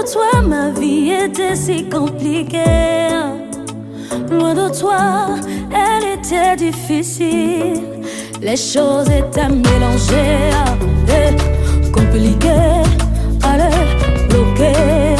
de toi, ma vie était si compliquée. Loin de toi, elle était difficile. Les choses étaient mélangées, compliquées, allez, bloquées.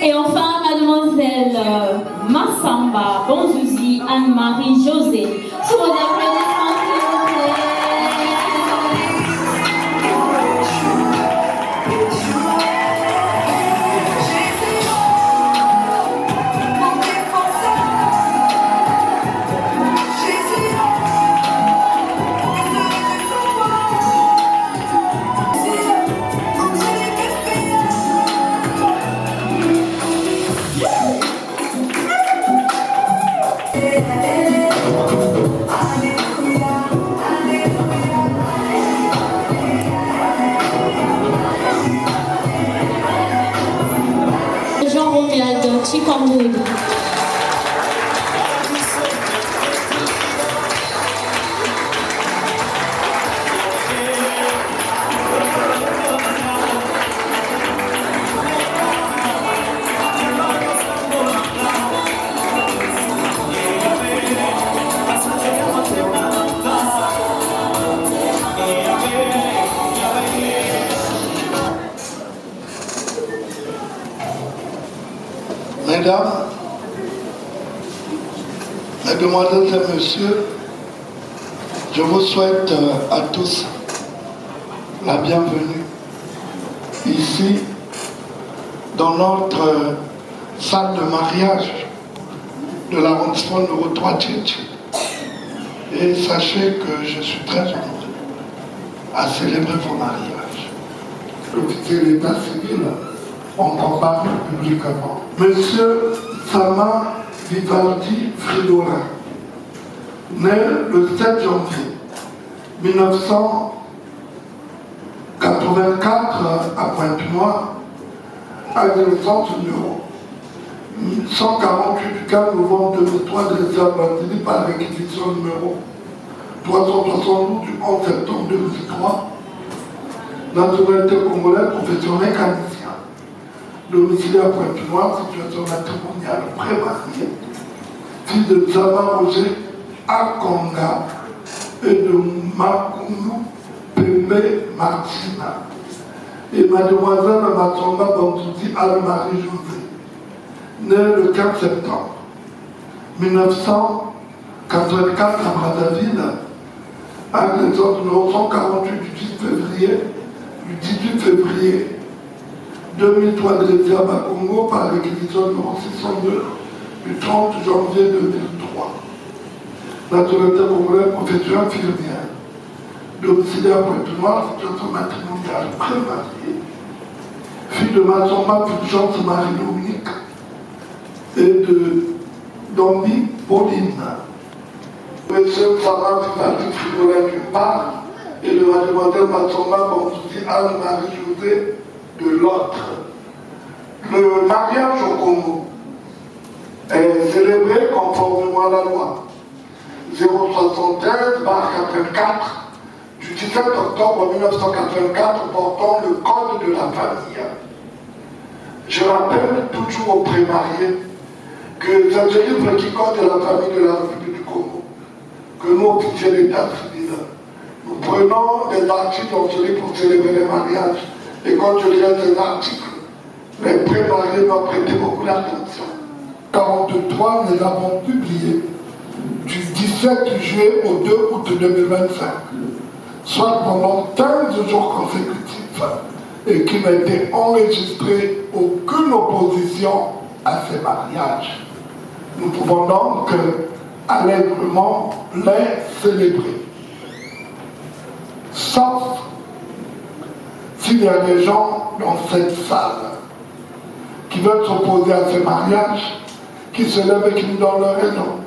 Et enfin, mademoiselle Massamba Bonzouzi Anne-Marie José. Sous vos applaudissements, s'il vous plaît. Jean-Romuald Chikamboud. Mesdames, Mesdemoiselles et Messieurs, je vous souhaite à tous la bienvenue ici dans notre salle de mariage de l'arrondissement numéro 3 Tchétché. Et sachez que je suis très honoré à célébrer vos mariages. L'officier de l'état civil en parle publiquement. Monsieur Sama Vivaldi Fridolin, né le 7 janvier 1984 à Pointe-Noire, agressant numéro 148 du 4 novembre 2003 de la Martinique par réquisition numéro 372 du 11 septembre 2003, nationalité congolaise, profession mécanicien. Domicile à Pointe-Noire, situation matrimoniale pré-mariée, fils de Zama Roger Akonga et de Makoulou Pembe Martina, et mademoiselle Matsonga Bantouti Anne-Marie José, née le 4 septembre 1984 à Brazzaville, agresseur numéro 148 du 18 février 2003 de l'État Bakongo par réquisition numéro 602 du 30 janvier 2003. Nationalité congolaise, profession infirmière. Domiciliaire Pointe-Noire, situation matrimoniale pré-mariée. Fille de Matsomba Fulgence Marie-Dominique et de Dombi Pauline. Monsieur Sarah Vivaldi Fridolin d'une part et de mademoiselle Matsomba Bonzouzi Anne-Marie José de l'autre. Le mariage au Congo est célébré conformément à la loi 073/84 du 17 octobre 1984 portant le code de la famille. Je rappelle toujours aux prémariés que c'est ce livre qui code la famille de la République du Congo, que nous, officiers d'état civil, nous prenons des articles dans ce livre pour célébrer les mariages. Et quand je lirai ces articles, les prémariés doivent prêter beaucoup d'attention. 43, nous avons publié du 17 juillet au 2 août 2025, soit pendant 15 jours consécutifs, et qui n'a été enregistré aucune opposition à ces mariages. Nous pouvons donc allègrement les célébrer. Sauf s'il y a des gens dans cette salle qui veulent s'opposer à ces mariages, qui se lèvent et qui nous donnent leur raison.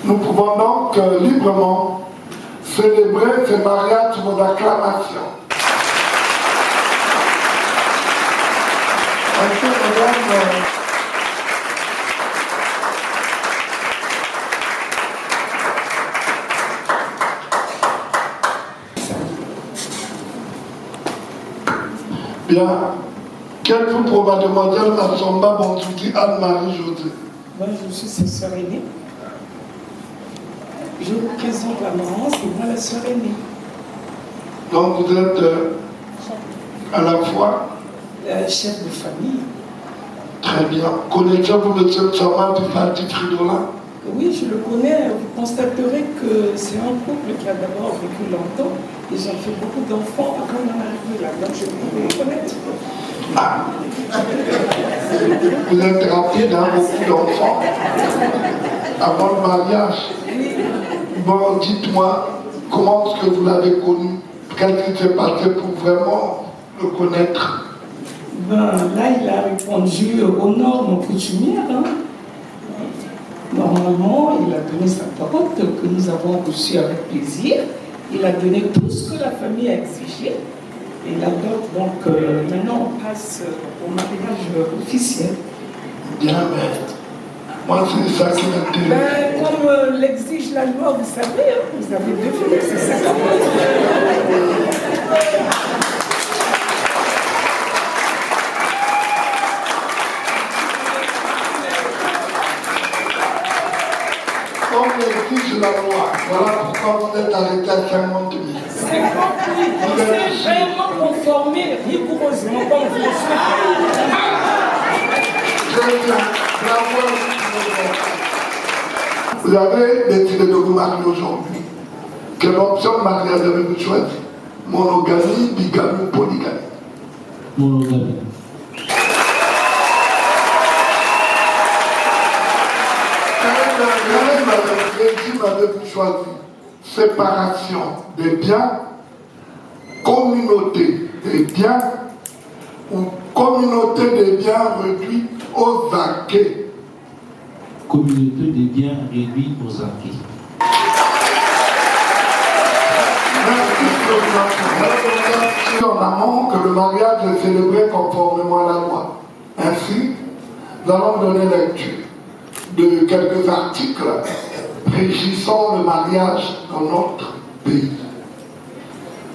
Nous pouvons donc librement célébrer ces mariages sous vos acclamations. Bien. Qu'êtes-vous pour mademoiselle Massamba Bonzouzi Anne-Marie José? Moi, je suis sa sœur aînée. Je représente la maman, c'est moi la sœur aînée. Donc vous êtes à la fois chef de famille. Très bien. Connaissez-vous M. Tchama du parti Fridola? Oui, je le connais. Vous constaterez que c'est un couple qui a d'abord vécu longtemps. Ils ont fait beaucoup d'enfants avant d'en arriver là. Donc je peux les connaître. Ah. Vous êtes rapide, hein, beaucoup d'enfants avant le mariage. Bon, dites-moi, comment est-ce que vous l'avez connu? Qu'est-ce qui s'est passé pour vraiment le connaître? Ben, là, il a répondu aux normes coutumières. Hein. Normalement, il a donné sa parole que nous avons reçue avec plaisir. Il a donné tout ce que la famille a exigé. Et la dot, donc, maintenant, on passe au mariage officiel. Bien, mais moi, c'est ça qui m'intéresse. Ben, comme l'exige la loi, vous savez, hein, vous avez deux filles, c'est ça. Comme l'exige la loi, voilà pourquoi vous êtes arrêté à 50 000. C'est compris, vous êtes vraiment conformé rigoureusement comme vous le souhaitez. Très bien, bravo. Vous avez décidé de vous marier aujourd'hui. Quelle option de mariage avez-vous choisi? Monogamie, bigamie ou polygamie? Monogamie. Quel régime avez-vous choisi? Séparation des biens, communauté des biens ou communauté des biens réduits aux acquis? Communauté des biens réduits aux acquis. Merci en amont que le mariage est célébré conformément à la loi. Ainsi, nous allons donner lecture de quelques articles régissant le mariage dans notre pays.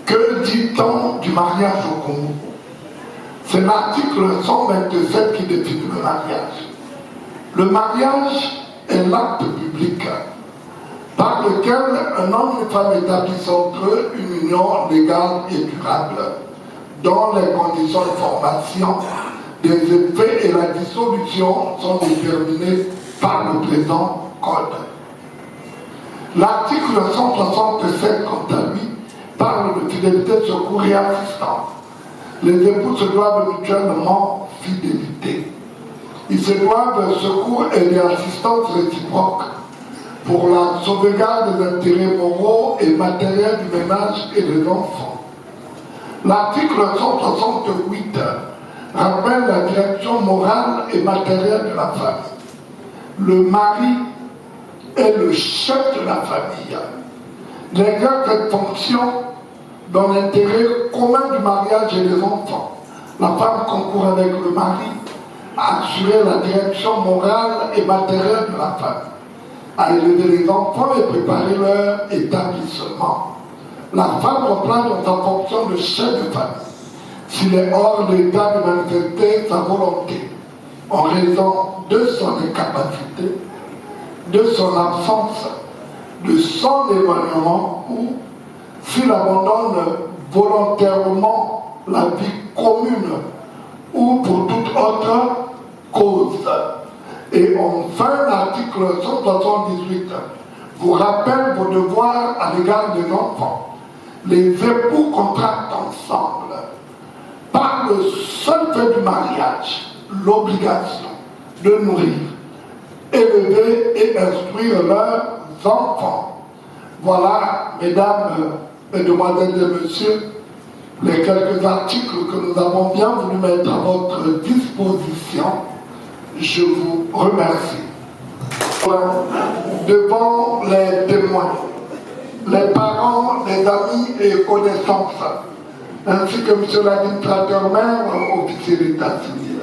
Que dit-on du mariage au Congo? C'est l'article 127 qui définit le mariage. Le mariage est l'acte public par lequel un homme et une femme établissent entre eux une union légale et durable, dont les conditions de formation, des effets et la dissolution sont déterminées par le présent code. L'article 167, quant à lui, parle de fidélité, secours et assistance. Les époux se doivent mutuellement fidélité. Ils se doivent secours et des assistances réciproques pour la sauvegarde des intérêts moraux et matériels du ménage et des enfants. L'article 168 rappelle la direction morale et matérielle de la famille. Le mari est le chef de la famille. Il exerce cette fonction dans l'intérêt commun du mariage et des enfants. La femme concourt avec le mari à assurer la direction morale et matérielle de la famille, à élever les enfants et préparer leur établissement. La femme reprend dans sa fonction de chef de famille s'il est hors d'état de manifester sa volonté en raison de son incapacité, de son absence, de son éloignement ou s'il abandonne volontairement la vie commune ou pour toute autre cause. Et enfin, l'article 178 vous rappelle vos devoirs à l'égard des enfants. Les époux contractent ensemble, par le seul fait du mariage, l'obligation de nourrir, élever et instruire leurs enfants. Voilà, mesdames, mesdemoiselles et messieurs, les quelques articles que nous avons bien voulu mettre à votre disposition. Je vous remercie. Devant les témoins, les parents, les amis et connaissances, ainsi que monsieur l'administrateur maire, officier d'état civil,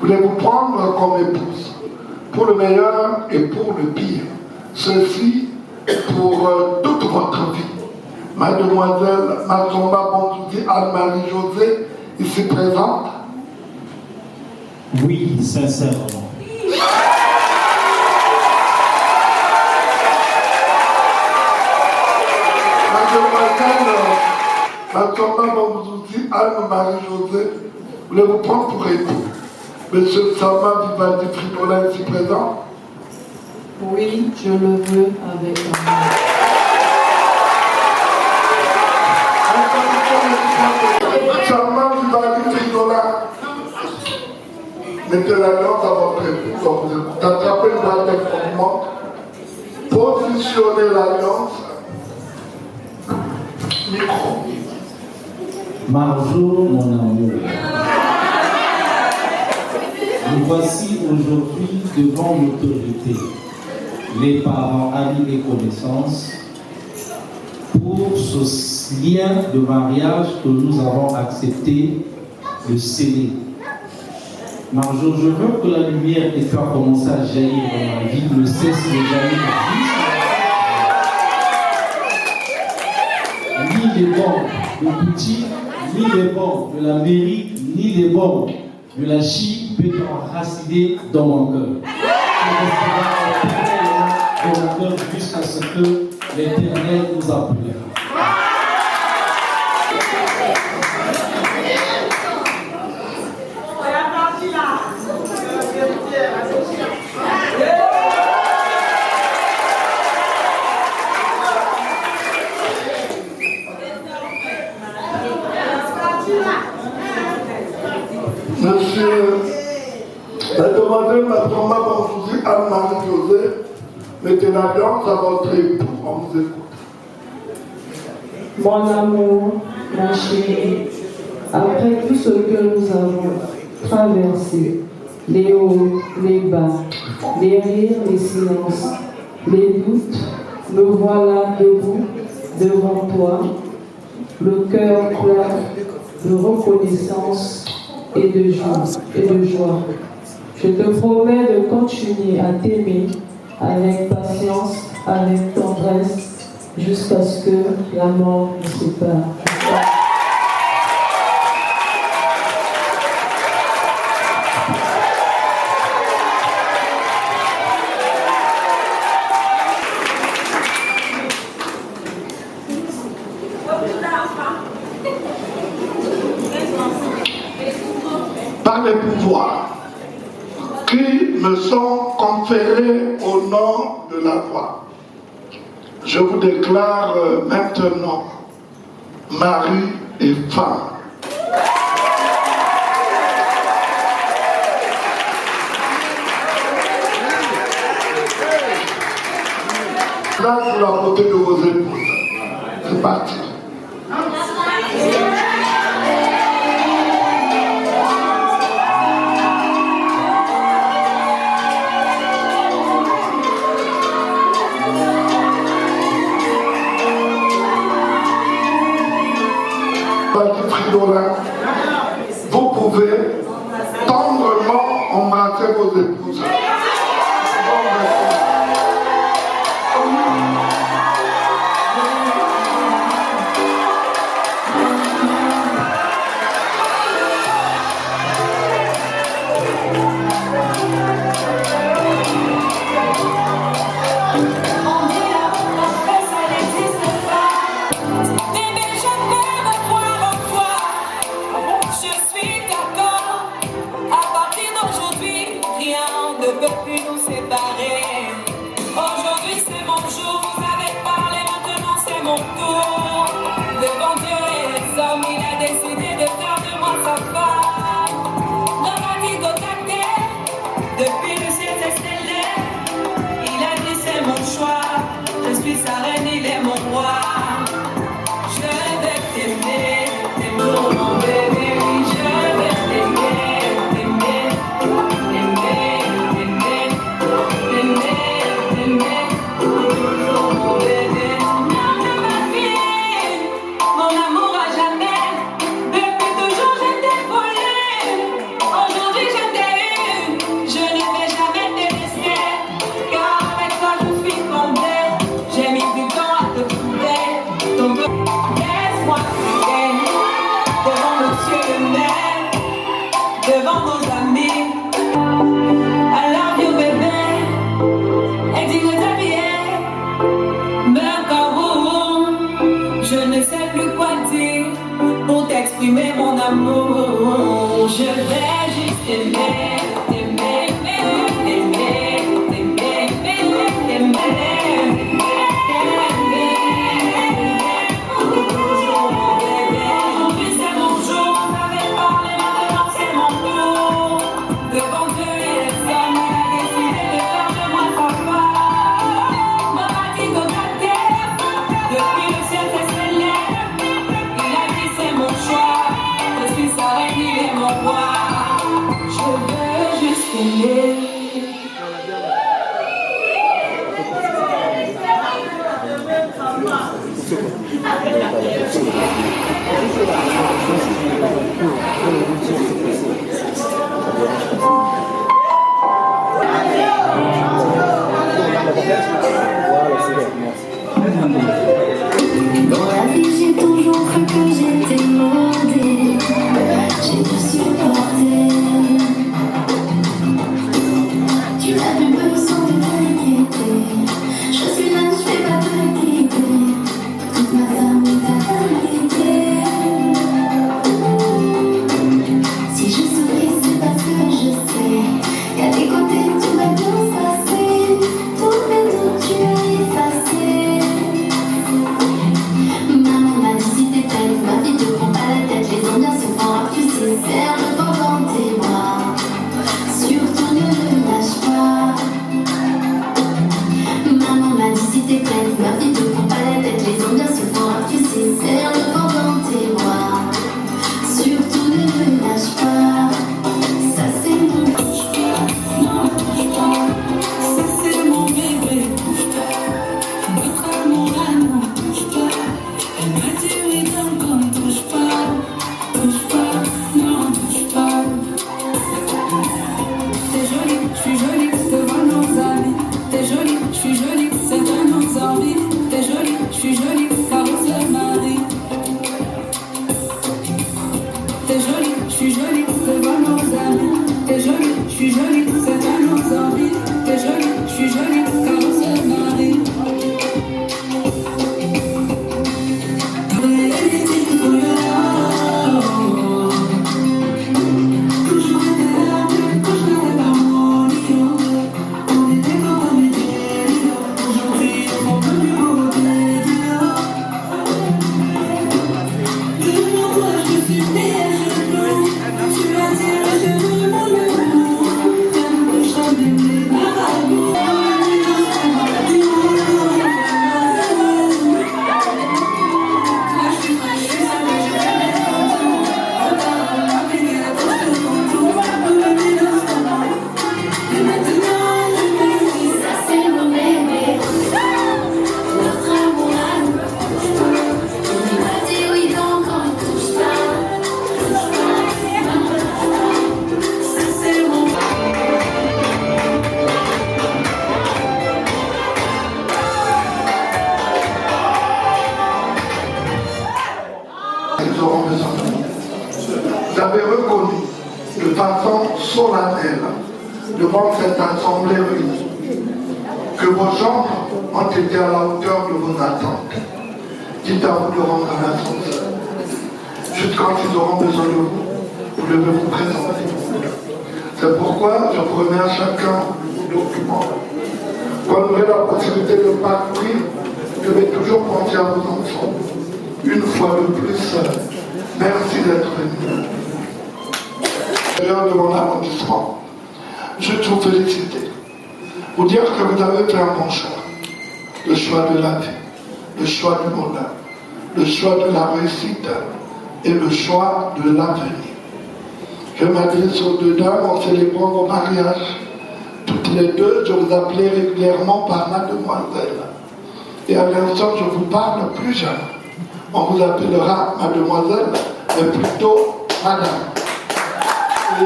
voulez-vous prendre comme épouse, pour le meilleur et pour le pire, ceci pour toute votre vie. Mademoiselle Massomba Bonzouzi Anne-Marie José, ici présente. Oui, sincèrement. Mademoiselle Massomba Bonzouzi Anne-Marie José, voulez-vous prendre pour époux monsieur Sama Vivaldi Fridola, ici présent. Oui, je le veux avec amour. Sama Vivaldi Fridola, mettez l'alliance à votre époux. Attrapez le bras des mouvements, positionnez l'alliance. Micro. Marjo, mon amour. Nous voici aujourd'hui devant l'autorité, les parents, amis et connaissances, pour ce lien de mariage que nous avons accepté de sceller. Marjo, je veux que la lumière qui a commencé à jaillir dans ma vie ne cesse de jaillir ni les bancs de Bouti, ni les bancs de la mairie, ni les bancs de la Chine peut enraciner dans mon cœur. Je resterai dans mon cœur jusqu'à ce que l'Éternel nous appellera. Monsieur, mademoiselle Massomba Bonzouzi Anne-Marie José, mettez l'alliance à votre époux, on vous écoute. Mon amour, ma chérie, après tout ce que nous avons traversé, les hauts, les bas, les rires, les silences, les doutes, me voilà debout devant toi, le cœur plein de reconnaissance et de joie. Je te promets de continuer à t'aimer avec patience, avec tendresse, jusqu'à ce que la mort nous sépare. Par les pouvoirs qui me sont conférés au nom de la loi, je vous déclare maintenant mari et femme. Là, pour la beauté de vos épouses. C'est parti. Vous pouvez tendrement embrasser vos épouses. Je suis d'accord, à partir d'aujourd'hui, rien ne sa reine, il est mon roi. Je vais t'aimer, t'aimer, mon bébé, oui, je vais t'aimer, t'aimer, t'aimer, t'aimer, t'aimer, t'aimer, toujours mon bébé. Ma fille, mon amour à jamais, depuis toujours je t'ai volé. Aujourd'hui je t'ai eu, je ne vais jamais te laisser, car avec toi je suis tombée. J'ai mis du temps à te trouver. Donc laisse-moi crier devant monsieur le maire, devant nos amis. I love you bébé, et dis-moi ta vie, me carreau. Je ne sais plus quoi dire pour t'exprimer mon amour. Je vais juste t'aimer, t'aimer, t'aimer, t'aimer, t'aimer, t'aimer. Aujourd'hui c'est mon jour, on avait parlé, maintenant c'est mon tour. Devant Dieu et les hommes, il a décidé de faire de moi sa femme. M'a dit de terre, depuis le ciel c'est célèbre. Il a dit c'est mon choix, je suis sa reine, il est mon roi. Je veux juste t'aimer. Dans la vie, j'ai toujours cru que j'étais maudée. J'ai dû supporter. Tu n'as plus besoin de t'inquiéter. Je suis là, je vais pas te quitter. Toute ma famille t'a validé. Si je souris, c'est parce que je sais qu'à tes côtés, tout va bien se passer. Tous mes doutes, tu as effacé. Maman m'a dit si t'es prête, ma vie te prend pas la tête. Les ambiances sont fortes, tu sais, serre le vent dans tes bras. Surtout ne le lâche pas. Maman m'a dit si t'es prête, ma vie te prend pas la tête. Les ambiances sont fortes, tu sais, serre le vent dans tes bras. Surtout ne le lâche pas. Ça c'est mon bouge pas, non bouge pas. Ça c'est mon bébé, bouge pas. Notre amour à nous, bouge pas. Elle m'a dit oui donc on touche pas, non bouge pas. T'es jolie, je suis jolie devant nos amis. T'es jolie, je suis jolie, c'est de nos envies. T'es jolie, je suis jolie, car on se marie. T'es jolie, je suis jolie devant nos amis. T'es jolie, je suis jolie, c'est de nos envies. T'es jolie, je suis jolie, car on se marie. Ils auront besoin de vous. Vous avez reconnu de façon solennelle devant cette assemblée réunie que vos jambes ont été à la hauteur de vos attentes. Dites à vous de rendre un ascenseur. Juste quand ils auront besoin de vous, vous devez vous présenter. C'est pourquoi je promets à chacun vos documents. Quand vous aurez la possibilité de parcourir, je vais toujours penser à vos enfants. Une fois de plus, merci d'être venu. De mon arrondissement, je vais vous féliciter. Vous dire que vous avez fait un bon choix. le choix de la vie, le choix du bonheur, le choix de la réussite et le choix de l'avenir. Je m'adresse aux deux dames en célébrant vos mariages. Toutes les deux, je vous appelais régulièrement par mademoiselle. Et à l'instant, je vous parle plus jeune. On vous appellera mademoiselle, mais plutôt madame. Et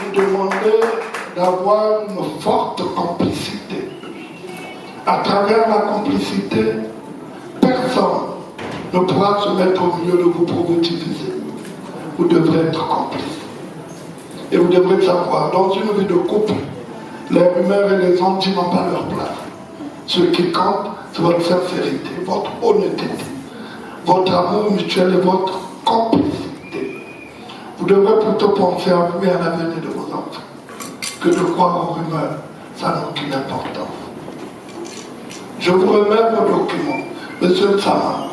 vous demandez d'avoir une forte complicité. À travers la complicité, personne ne pourra se mettre au milieu de vous pour vous diviser. Vous devrez être complices. Et vous devrez savoir, dans une vie de couple, les rumeurs et les envies n'ont pas leur place. Ce qui compte, c'est votre sincérité, votre honnêteté, votre amour mutuel et votre complicité. Vous devrez plutôt penser à vous et à l'avenir de vos enfants que de croire aux rumeurs. Ça n'a aucune importance. Je vous remets vos documents. Monsieur Sama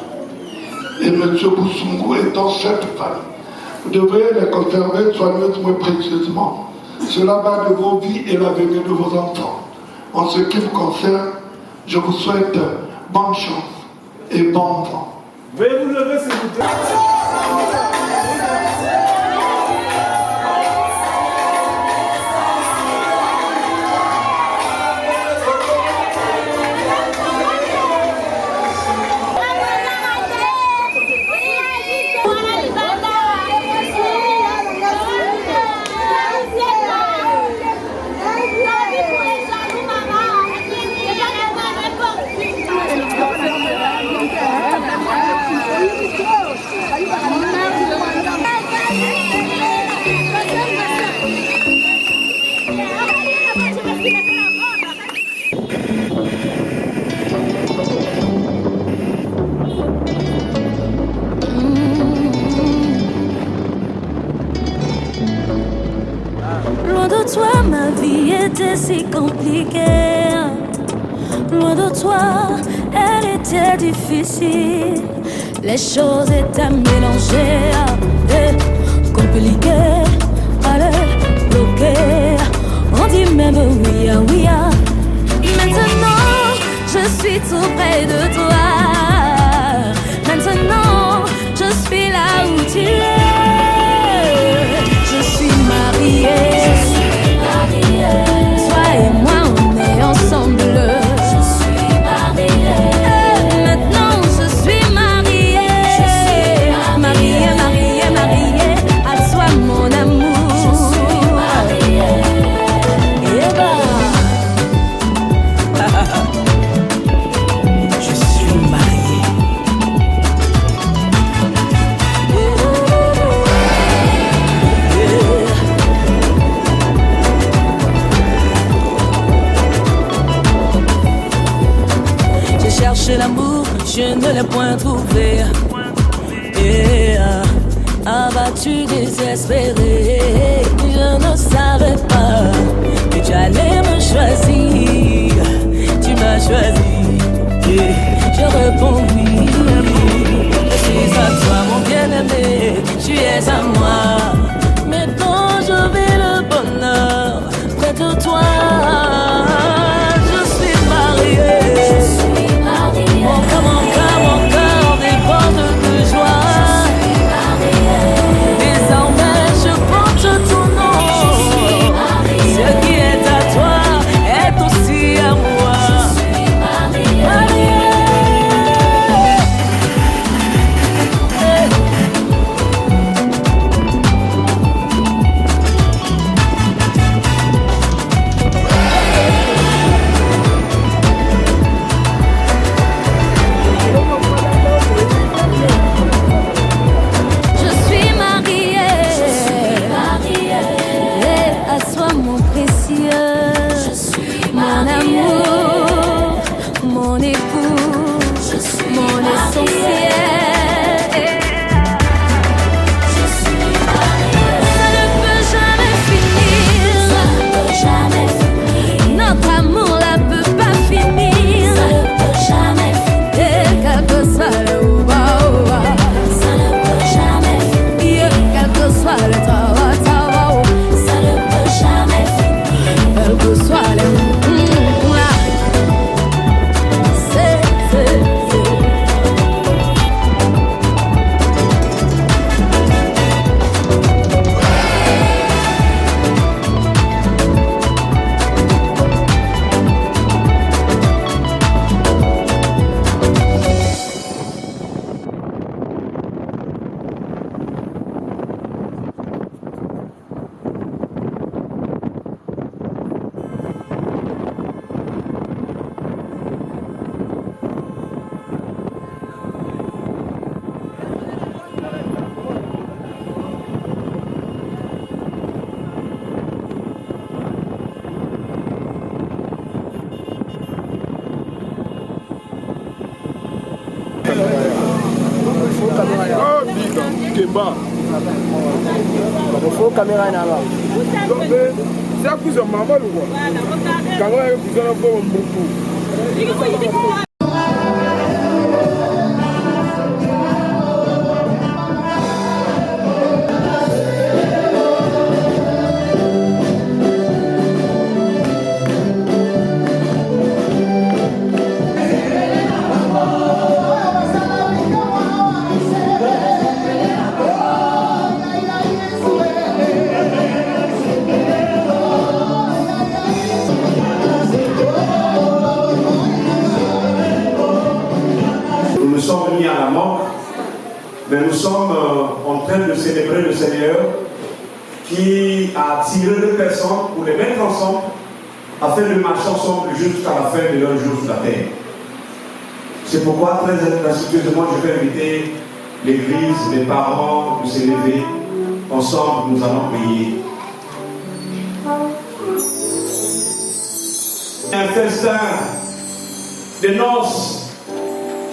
et Monsieur Boussoungou étant chefs de famille, vous devrez les conserver soigneusement et précieusement. Cela va de vos vies et l'avenir de vos enfants. En ce qui vous concerne, je vous souhaite bonne chance et bon vent. Veuillez vous lever, s'il vous plaît. Loin de toi, ma vie était si compliquée. Loin de toi, elle était difficile. Les choses étaient mélangées, compliquées, allez, bloquées. On dit même oui, oui. Maintenant, je suis tout près de toi. Maintenant, je suis là où tu es. Je suis mariée. Toi et moi, on est ensemble. Je suis mariée. Maintenant, je suis mariée. Mariée, mariée, mariée. À toi, mon amour. Je suis mariée. Et je suis mariée. J'ai cherché l'amour, je ne l'ai point trouvé. Et abattu, désespéré, je ne savais pas que tu allais me choisir. Tu m'as choisi et je réponds oui. Je suis à toi, mon bien-aimé, tu es à moi. Mais quand je vis le bonheur près de toi, je suis mariée. Mon cœur déborde de joie. Désormais je porte ton nom. Ce qui est à toi est aussi à moi. Mariée. Kemba. Il faut caméra là-bas. C'est à cause de maman ou quoi? Quand on a besoin de beaucoup. Nous sommes mis à la mort, mais nous sommes en train de célébrer le Seigneur qui a tiré deux personnes pour les mettre ensemble afin de marcher ensemble jusqu'à la fin de leur jour sur la terre. C'est pourquoi très insidieusement je vais inviter l'église, les parents de s'élever. Ensemble, nous allons prier. Un festin de noces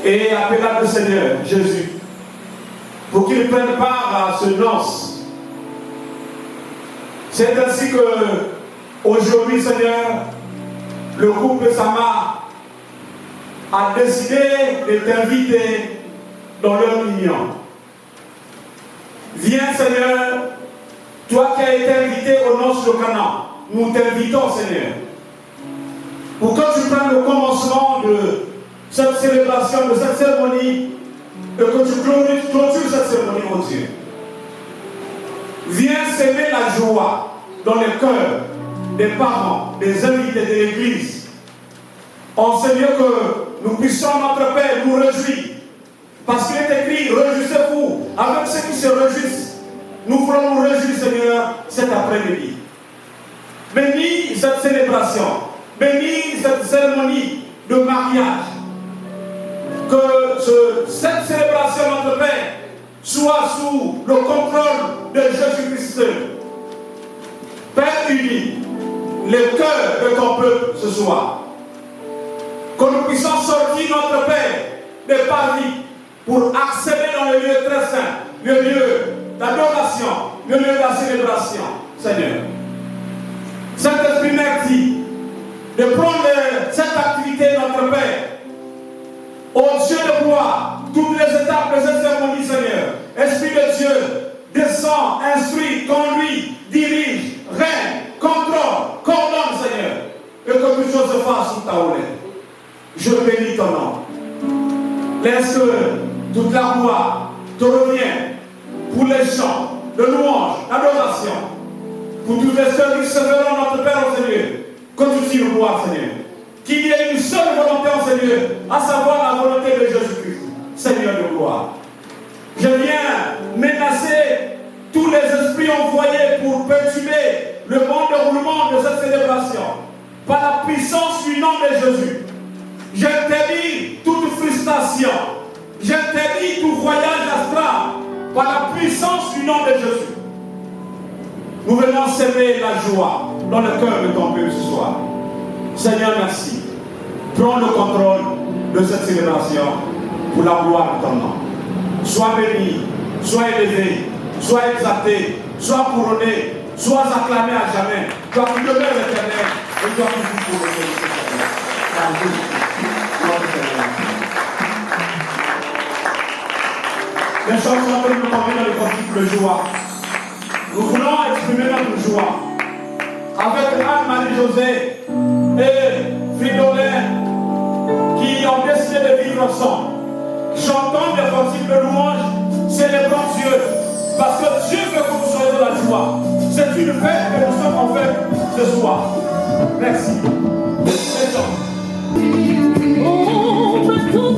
et appelons le Seigneur Jésus pour qu'il prenne part à ce noces. C'est ainsi que aujourd'hui, Seigneur, le couple Sama a décidé de t'inviter dans leur union. Viens, Seigneur, toi qui as été invité aux noces de Canaan, nous t'invitons, Seigneur, pour que tu prennes le commencement de cette célébration, de cette cérémonie, et que tu clôtures cette cérémonie, mon Dieu. Viens s'aimer la joie dans les cœurs des parents, des invités de l'Église. En Seigneur, que nous puissions, notre Père, nous réjouir. Parce qu'il est écrit, réjouissez-vous avec ceux qui se réjouissent. Nous voulons nous réjouir, Seigneur, cet après-midi. Bénis cette célébration. Bénis cette cérémonie de mariage. Que cette célébration, notre Père, soit sous le contrôle de Jésus-Christ. Père uni, les cœurs de ton peuple ce soir. Que nous puissions sortir, notre Père, de Paris pour accéder dans le lieu très saint, le lieu d'adoration, le lieu de la célébration, Seigneur. Saint-Esprit, merci de prendre cette activité, notre Père, au Dieu de gloire, toutes les étapes de cette cérémonie, Seigneur. Esprit de Dieu, descend, instruit, conduit, dirige, règne, contrôle, coordonne, Seigneur. Et que toute chose se fasse sous ta houlette. Je bénis ton nom. Laisse que toute la gloire te revienne pour les chants de louange, d'adoration. Pour tous les services qui se feront, notre Père, au Seigneur. Que tu tires gloire, Seigneur. Qu'il y ait une seule volonté en Seigneur, à savoir la volonté de Jésus-Christ, Seigneur de gloire. Je viens menacer tous les esprits envoyés pour perturber le bon déroulement de cette célébration par la puissance du nom de Jésus. J'interdis toute frustration, j'interdis tout voyage astral par la puissance du nom de Jésus. Nous venons s'aimer la joie dans le cœur de ton peuple ce soir. Seigneur, merci. Prends le contrôle de cette célébration pour la gloire de ton nom. Sois béni, sois élevé, sois exalté, sois couronné, sois acclamé à jamais. Toi qui demeures l'éternel et toi qui vis pour le Seigneur. Les choses sont en train de nous tomber dans les conflits de joie. Nous voulons exprimer notre joie avec Anne-Marie-Josée et Fridolin qui ont décidé de vivre ensemble. Chantons des cantiques de louange, célébrons Dieu, parce que Dieu veut que vous soyez dans la joie. C'est une fête que nous sommes en fête ce soir. Merci. Yo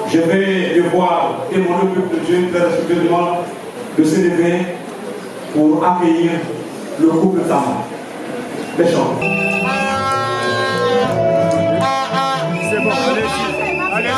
Je vais devoir demander au peuple de Dieu très respectueusement de s'élever pour accueillir le couple Tama. Les chants. C'est bon, allez-y, allez-y.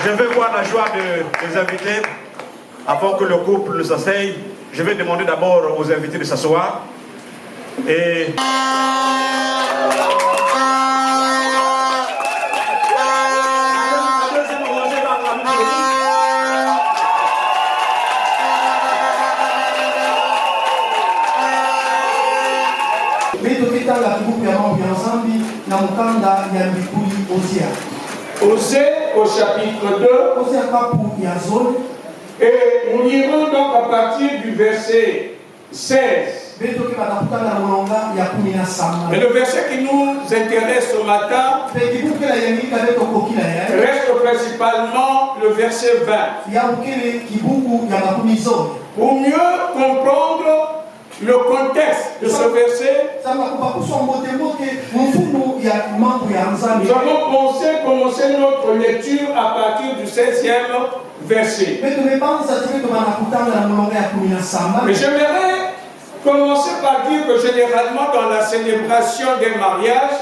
Je vais voir la joie des invités. Avant que le couple ne s'asseye, je vais demander d'abord aux invités de s'asseoir. Et... Osée au chapitre 2, et nous lirons donc à partir du verset 16. Mais le verset qui nous intéresse ce matin reste principalement le verset 20. Pour mieux comprendre le contexte de ce verset, nous avons pensé commencer notre lecture à partir du 16e verset. Mais j'aimerais commencer par dire que généralement dans la célébration des mariages,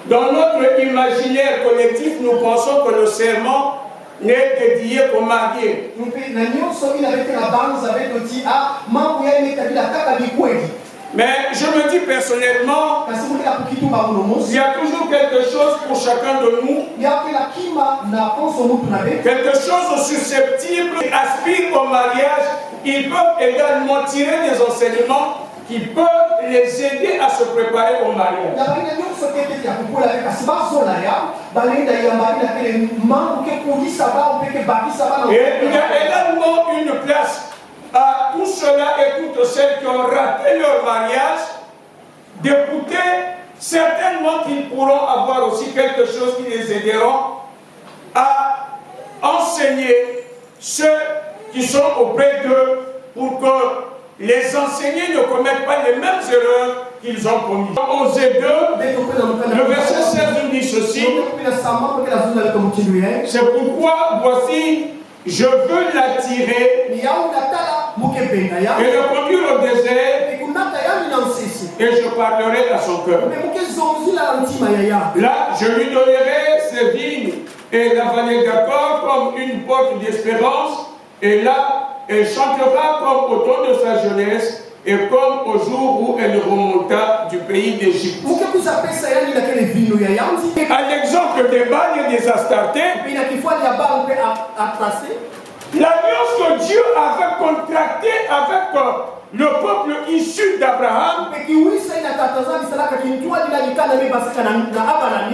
dans notre imaginaire collectif, nous pensons que le serment n'est dédié qu'aux mariés. Mais je me dis personnellement, il y a toujours quelque chose pour chacun de nous, quelque chose de susceptible qui aspire au mariage. Ils peuvent également tirer des enseignements qui peuvent les aider à se préparer au mariage. Et il y a également une place à tous ceux-là et toutes celles qui ont raté leur mariage d'écouter, certainement qu'ils pourront avoir aussi quelque chose qui les aideront à enseigner ceux qui sont auprès d'eux pour que les enseignés ne commettent pas les mêmes erreurs qu'ils ont commises. 11 et 2, le verset 16 nous dit ceci: c'est pourquoi voici, je veux l'attirer et le conduire au désert, et je parlerai à son cœur. Là, je lui donnerai ses vignes et la vallée d'Akor comme une porte d'espérance, et là, elle chantera comme au temps de sa jeunesse et comme au jour où elle remonta du pays d'Égypte. À l'exemple des Baals et des Astartés, l'alliance que Dieu avait contractée avec le peuple issu d'Abraham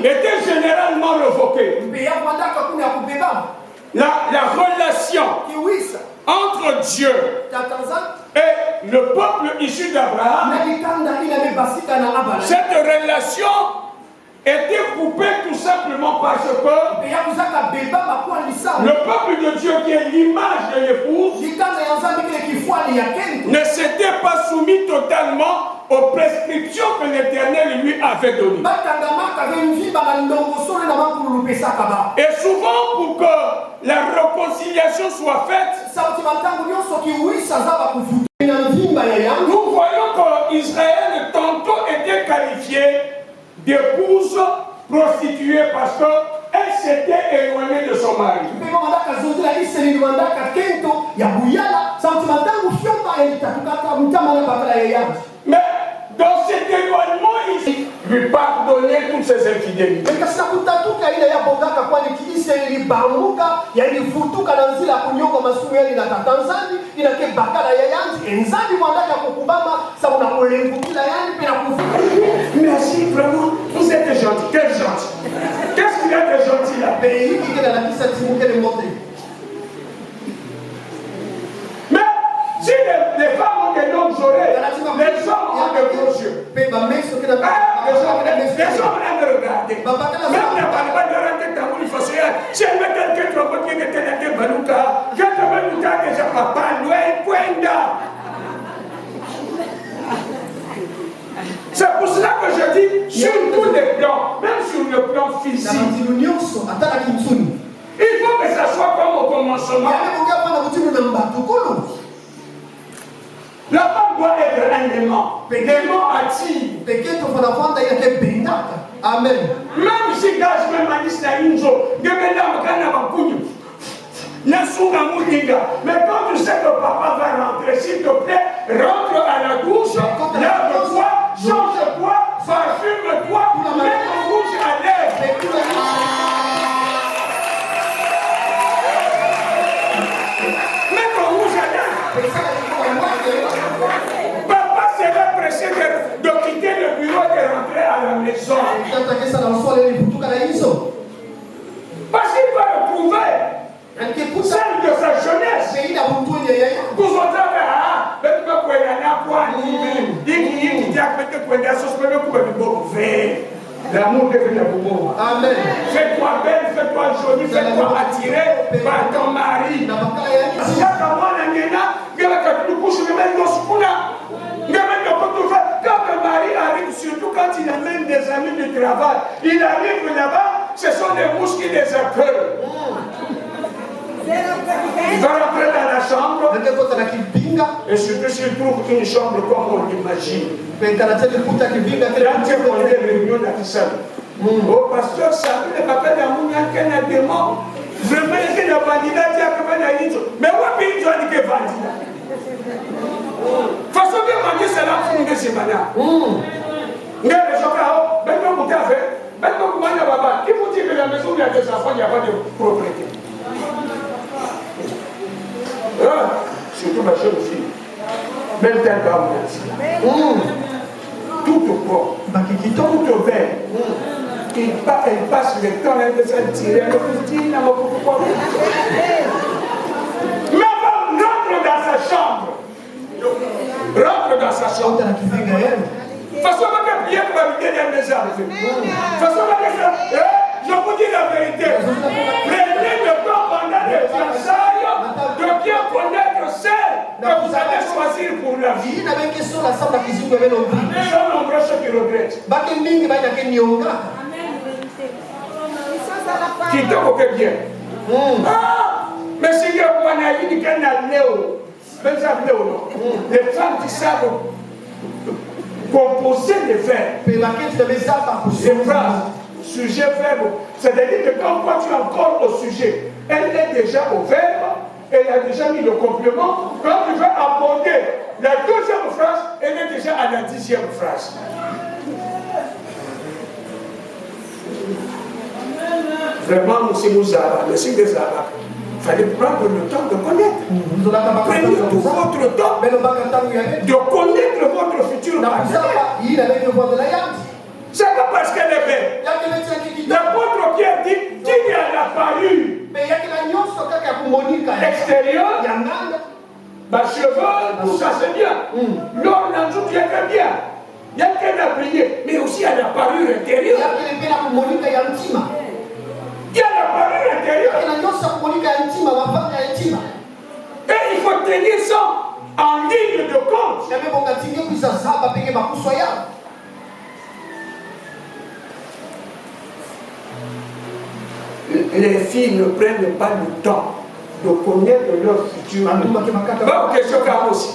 était généralement révoquée. La relation entre Dieu et le peuple issu d'Abraham, cette relation était coupée tout simplement parce que le peuple de Dieu, qui est l'image de l'épouse, ne s'était pas soumis totalement aux prescriptions que l'Éternel lui avait données. Et souvent, pour que la réconciliation soit faite, nous voyons qu'Israël tantôt était qualifié d'épouse prostituée parce qu'elle s'était éloignée de son mari. Mais dans cet éloignement, il lui pardonnait toutes ses infidélités. Merci, vraiment, vous êtes gentil. Quel gentil. Qu'est-ce qu'il y a de gentil là? Mais si les femmes ont des longues oreilles, les hommes ont des gros yeux. Les hommes aiment regarder. Même la balba de rentrer dans une façon. Si elle met quelqu'un qui était dans le balouka, quelqu'un qui a déjà papa, loin, poinda. C'est pour cela que je dis, sur tous les plans, même sur le plan physique, il faut que ça soit comme au commencement. La femme doit être un aimant. L'aimant attire. Amen. Même si gage même à l'Israïnzo, mais quand tu sais que papa va rentrer, s'il te plaît, rentre à la douche, lave-toi, change-toi, parfume-toi, mets ton rouge à lèvres. Mets ton rouge à lèvres. Papa serait pressé de quitter le bureau et de rentrer à la maison. Parce qu'il va retrouver celle de sa jeunesse. L'amour devient beau. Amen. Fais-toi belle, fais-toi jolie, fais-toi attirer par ton mari. Quand le mari arrive, surtout quand il amène des amis du travail, il arrive là-bas, ce sont des mouches qui les accueillent. Il va rentrer dans la chambre. Et surtout s'il trouve une chambre comme on l'imagine. Quand il y a des réunions d'affichage. Oh, pasteur, ça ne va pas dans mon qu'un démon. Vraiment, il y a des candidats qui ont mais où est-ce qu'ils ont dit que candidat? Façon de manger, c'est la fin de ce matin. Les gens qui ont fait, il faut dire que la maison où il y a des enfants, il n'y a pas de propriété. Surtout ma jeune fille. Même tel qu'un tout au corps, tout au verre. Elle passe le temps, elle peut se tirer, elle peut se tirer, mais rentre dans sa chambre. Rentre dans sa chambre. Façon que bien va me donner un message. Façon que je vous dis la vérité. Prenez le temps pendant les fiançailles de bien connaître celle que vous allez choisir pour la vie. Les gens nombreux ceux qui regrettent. Qui te fait bien. Mais si il y a un avis qui est les femmes qui savent composer des verbes. Des phrases, sujet, verbe. C'est-à-dire que quand tu es encore au sujet, elle est déjà au verbe, elle a déjà mis le complément. Quand tu veux aborder la deuxième phrase, elle est déjà à la 10e phrase. Vraiment, c'est nous arabes, le signe des arabes. Il fallait prendre le temps de connaître. Prenez tout votre temps de connaître votre futur partenaire. C'est pas parce qu'elle est belle. L'apôtre Pierre dit qu'il y a la parure extérieure, ma cheveux, tout ça c'est bien. L'or dans tout bien très bien. Il y a qu'elle a brillé, mais aussi il y a la parure intérieure. Il y a la parure intérieure. Et il faut tenir ça en ligne de compte. Les filles ne prennent pas le temps de connaître leur futur. Bon, question car aussi.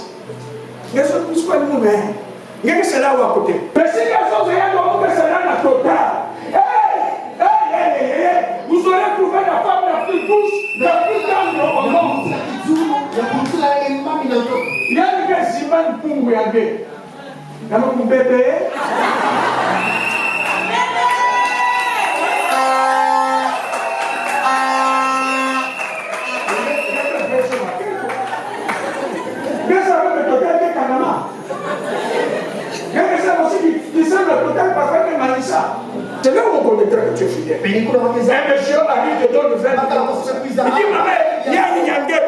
Les autres poussent pas le monde. Il y a que c'est là ou à côté. Mais si les autres rien de que c'est là la totale. Vous aurez trouvé la femme la plus douce, la plus tendre au monde. Il y a une simane pour vous regarder. Il y a mon bébé. C'est là où on connaîtra que tu es fidèle. Un monsieur arrive te donne le verre. Il dit, maman, il y a un yangé,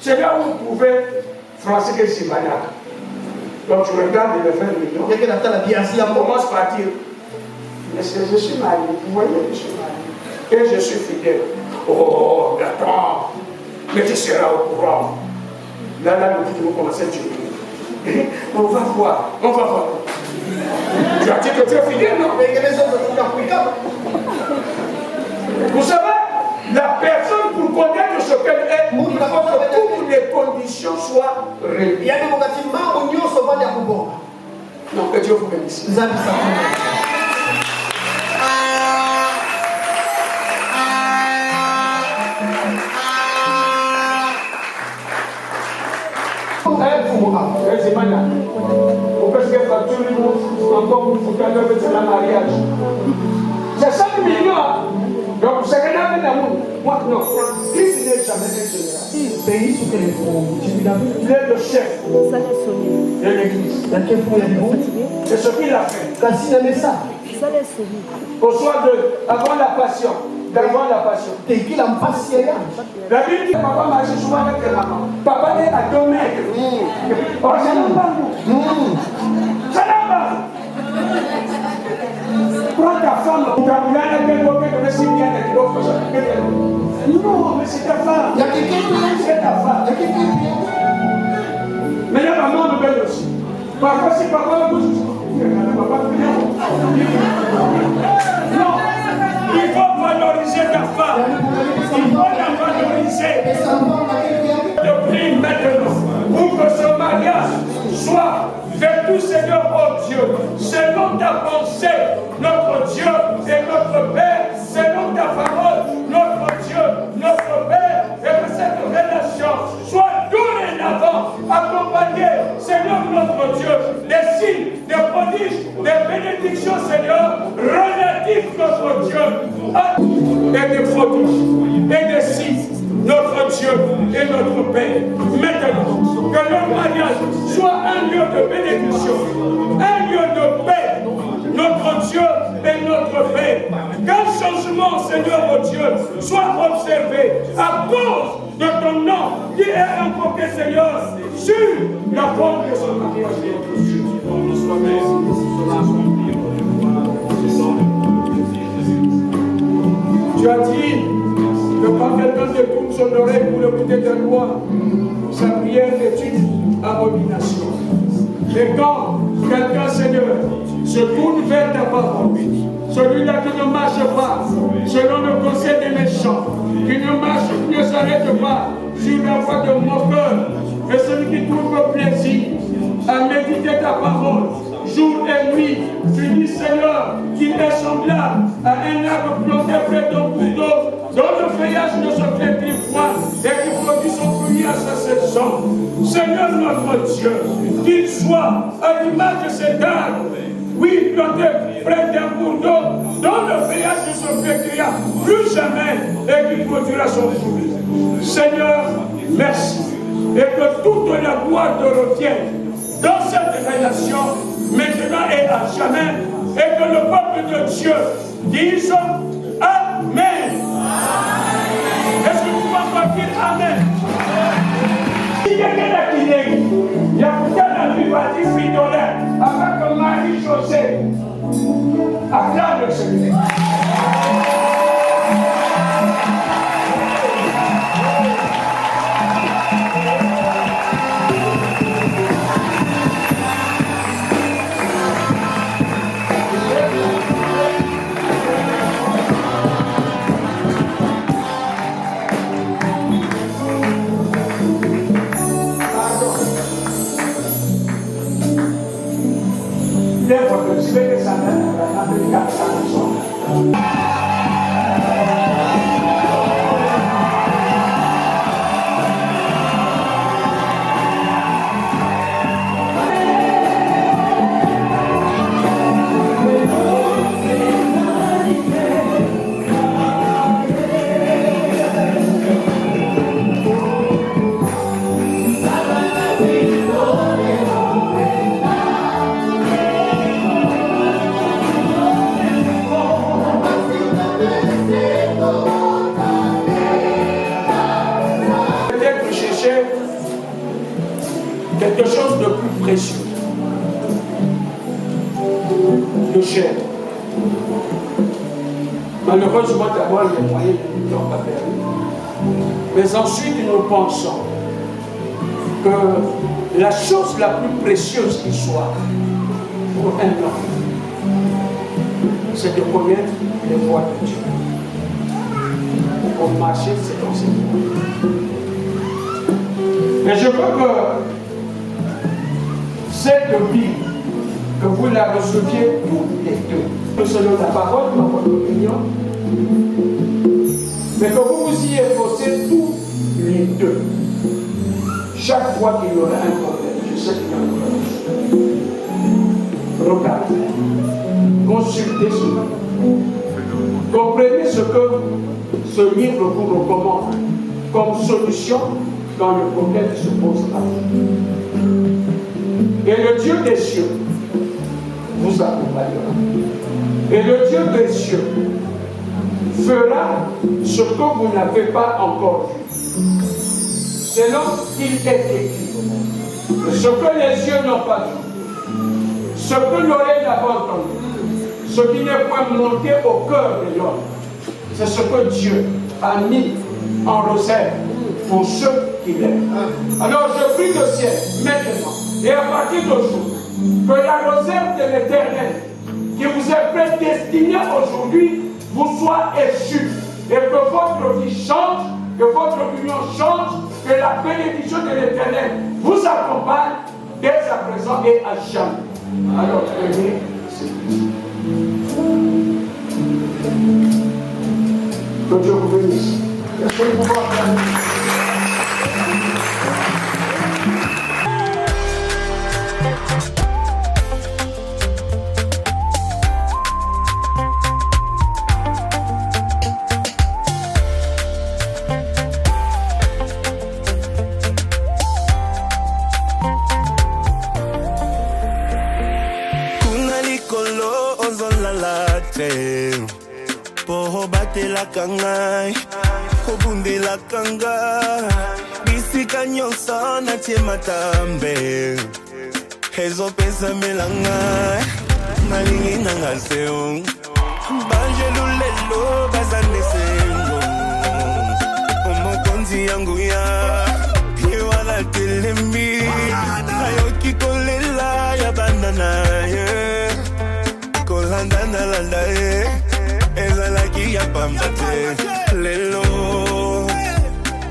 c'est là où vous pouvez français que c'est maniaque. Donc tu regardes le 20 millions. On commence par dire, mais je suis marié, vous voyez, je suis marié. Et je suis fidèle. Oh, attends, mais tu seras au courant. Là, nous vous commencez à dire. On va voir. Tu as dit que tu es fidèle, non? Vous savez, la personne pour connaître ce qu'elle est, il faut que toutes les conditions soient réunies. Non, que Dieu vous bénisse. C'est 5 millions. Donc, c'est rien avec l'amour. Moi, non. Qui n'est jamais général? Pays sous quel il est le chef de l'église. C'est ce qu'il a fait. Au soir avant la passion. D'avant la passion. La Bible dit que papa marchait souvent avec les mamans. Papa est à 2 mètres. Oh, ça n'a pas. Ça n'a pas. Prends ta femme, tu as voulu aller à non, mais c'est ta femme. Il y a quelqu'un qui ta femme. Mais il y a maman nouvelle aussi. Parfois, si papa vous non, il faut valoriser ta femme. Il faut la valoriser. Je prie maintenant pour que ce mariage soit fait tout, Seigneur, oh Dieu, selon ta pensée, notre Dieu et notre Père, selon ta parole, notre Dieu, notre Père, et que cette relation soit dorénavant accompagnée, Seigneur, notre Dieu, des signes, des prodiges, des bénédictions, Seigneur, relatifs, notre Dieu, et des prodiges, et des signes, notre Dieu et notre Père. Maintenant, que notre mariage soit un lieu de bénédiction, un lieu de paix, notre Dieu et notre Père. Qu'un changement, Seigneur, oh Dieu, soit observé à cause de ton nom qui est invoqué, Seigneur, sur la forme de ce mariage. Tu as dit que quand quelqu'un détourne son oreille pour écouter ta loi, sa prière est une abomination. Et quand quelqu'un, Seigneur, se tourne vers ta parole, celui-là qui ne marche pas selon le conseil des méchants, qui ne s'arrête pas sur la voie de moqueur, et celui qui trouve plaisir à méditer ta parole, jour et nuit, tu dis, Seigneur, qu'il est semblable à un arbre planté près d'un cours d'eau, dont le feuillage ne se flétrit point et qui produit son fruit à sa saison. Seigneur notre Dieu, qu'il soit à l'image de cet arbre, oui, planté près d'un cours d'eau, dont le feuillage ne se flétrira plus jamais et qui produira son fruit. Seigneur, merci. Et que toute la gloire te revienne dans cette relation, maintenant et à jamais, et que le peuple de Dieu dise Amen. Est-ce que vous pouvez encore dire Amen? Il y a quelqu'un qui est, il y a quelqu'un qui va dire Fidolin, avec Marie-José. Acclame le Seigneur. Je vais descendre à la quelque chose de plus précieux, de cher. Malheureusement, d'abord, les moyens ne l'ont pas permis. Mais ensuite, nous pensons que la chose la plus précieuse qui soit pour un homme, c'est de connaître les voies de Dieu. Pour marcher, c'est comme ça. Mais je veux que cette Bible, que vous la receviez toutes les deux, selon la parole, dans votre opinion, mais que vous vous y efforcez tous les deux. Chaque fois qu'il y aura un problème, je sais qu'il y en aura. Regardez, consultez cela. Comprenez ce que ce livre vous recommande comme solution dans le problème qui se posera. Et le Dieu des cieux vous accompagnera. Et le Dieu des cieux fera ce que vous n'avez pas encore vu. Selon qu'il est écrit. Ce que les yeux n'ont pas vu. Ce que l'oreille n'a pas entendu. Ce qui n'est point monté au cœur de l'homme. C'est ce que Dieu a mis en réserve pour ceux qui qu'il est. Alors je prie le ciel maintenant et à partir d'aujourd'hui, que la réserve de l'Éternel qui vous est prédestinée aujourd'hui vous soit échue et que votre vie change, que votre union change, que la bénédiction de l'Éternel vous accompagne dès à présent et à jamais. Alors prenez que Dieu vous bénisse. Est-ce que vous pouvez acclamer? Batelaka ngai, obundelaka ngai, bisika nyonso natie matambe, ezopesamela ngai, nalingi nanga seo, banjelu lelo bazande sengo, omokonzi yangu ya, yewala telemi, nayoki kolela ya banda na ye, kolanda na landa ye, ezalaki ya pambate lelo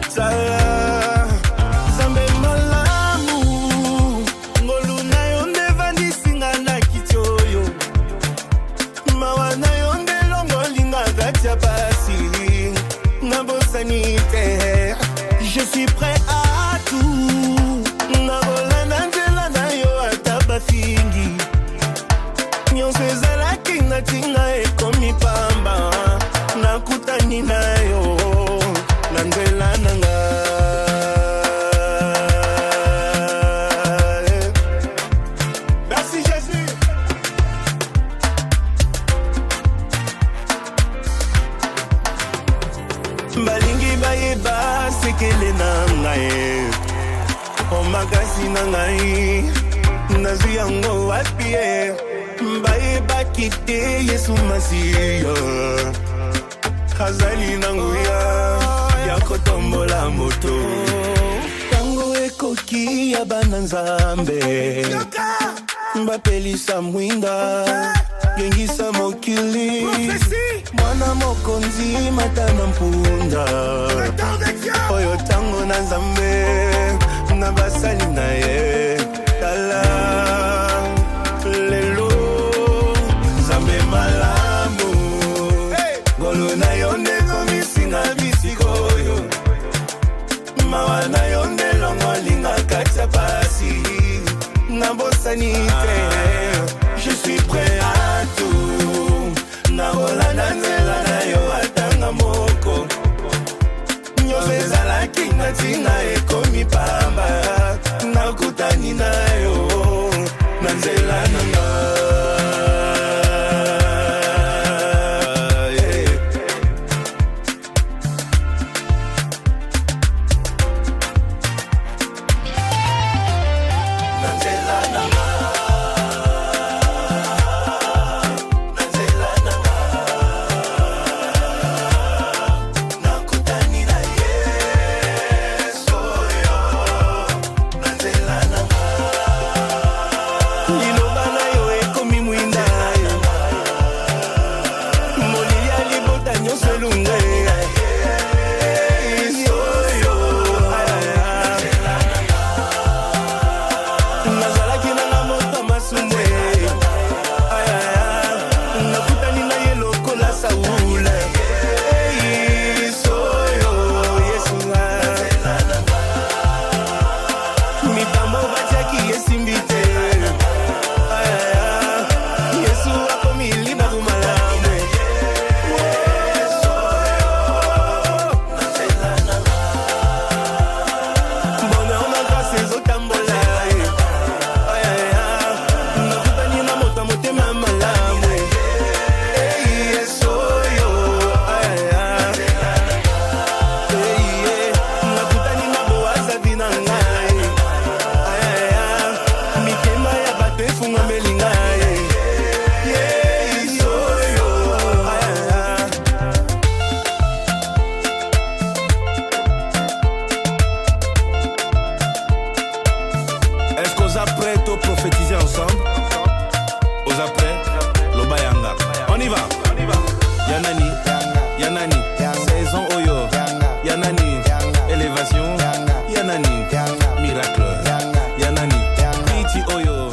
sala zambe malamu ngolu na yo ndevandisinga na kiti oyo mawa na yo ndelongolinga kati ya pasi na bosani te. Je suis prêt à tout nakolanda nzela na yo ata bafingi nyonso ezalaki natinga ekomi pamba nakutani na yo na nzela na nga. Merci Jésus. Balingi bayeba sekele na ngai o makasi na ngai nazwi yango wapi ye bayebaki te Yesu Masiya azali na nguya ya kotombola moto tango ekoki ya bana Nzambe bapelisa mwinda gengisa mokili mwana mokonzi matana mpunda oyo tango na Nzambe na basali na ye tala lelo Nzambe malamu ngolo na yo ndekomisinga bisikoyo mawa na yo ndelongolinga kati ya pasi na bosani te. Je suis prêt à tout nakolanda nzela na yo atanga moko nyonso ezalaki natinga ekomi pamba nakutani na yo na nzela na nga. Na nzela na nga Yanani, saison Oyo, Yanani, élévation, Yanani, miracle, Yanani, Piti Oyo,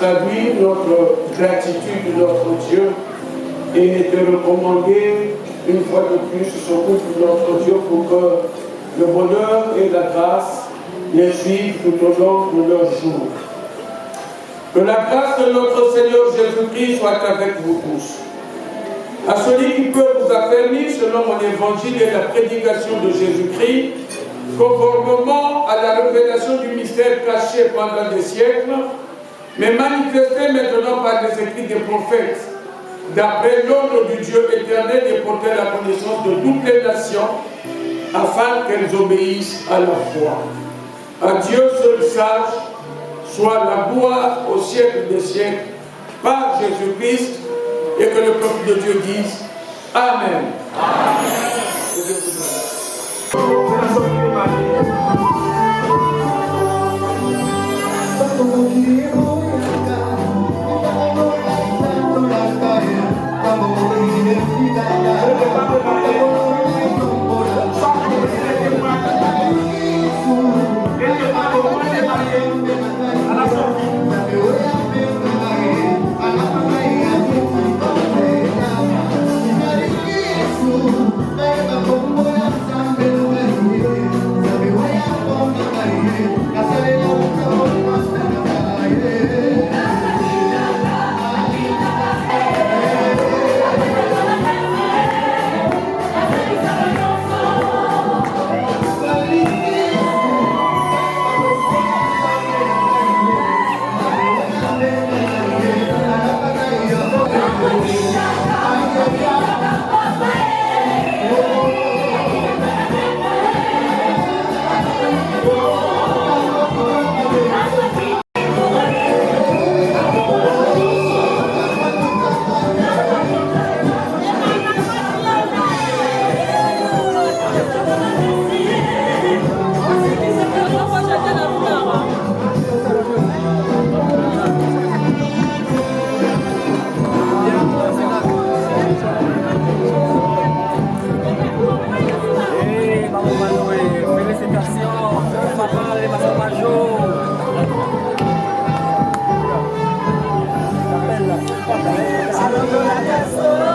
traduire notre gratitude de notre Dieu et de recommander une fois de plus ce couple de notre Dieu pour que le bonheur et la grâce les suivent tout au long de leur jour. Que la grâce de notre Seigneur Jésus-Christ soit avec vous tous. À celui qui peut vous affermir selon mon évangile et la prédication de Jésus-Christ, conformément à la révélation du mystère caché pendant des siècles, mais manifesté maintenant par les écrits des prophètes, d'après l'ordre du Dieu éternel et porter la connaissance de toutes les nations, afin qu'elles obéissent à la foi. À Dieu seul sage, soit la gloire au siècle des siècles, par Jésus-Christ, et que le peuple de Dieu dise Amen. Amen. Bye. Salongo la casserole.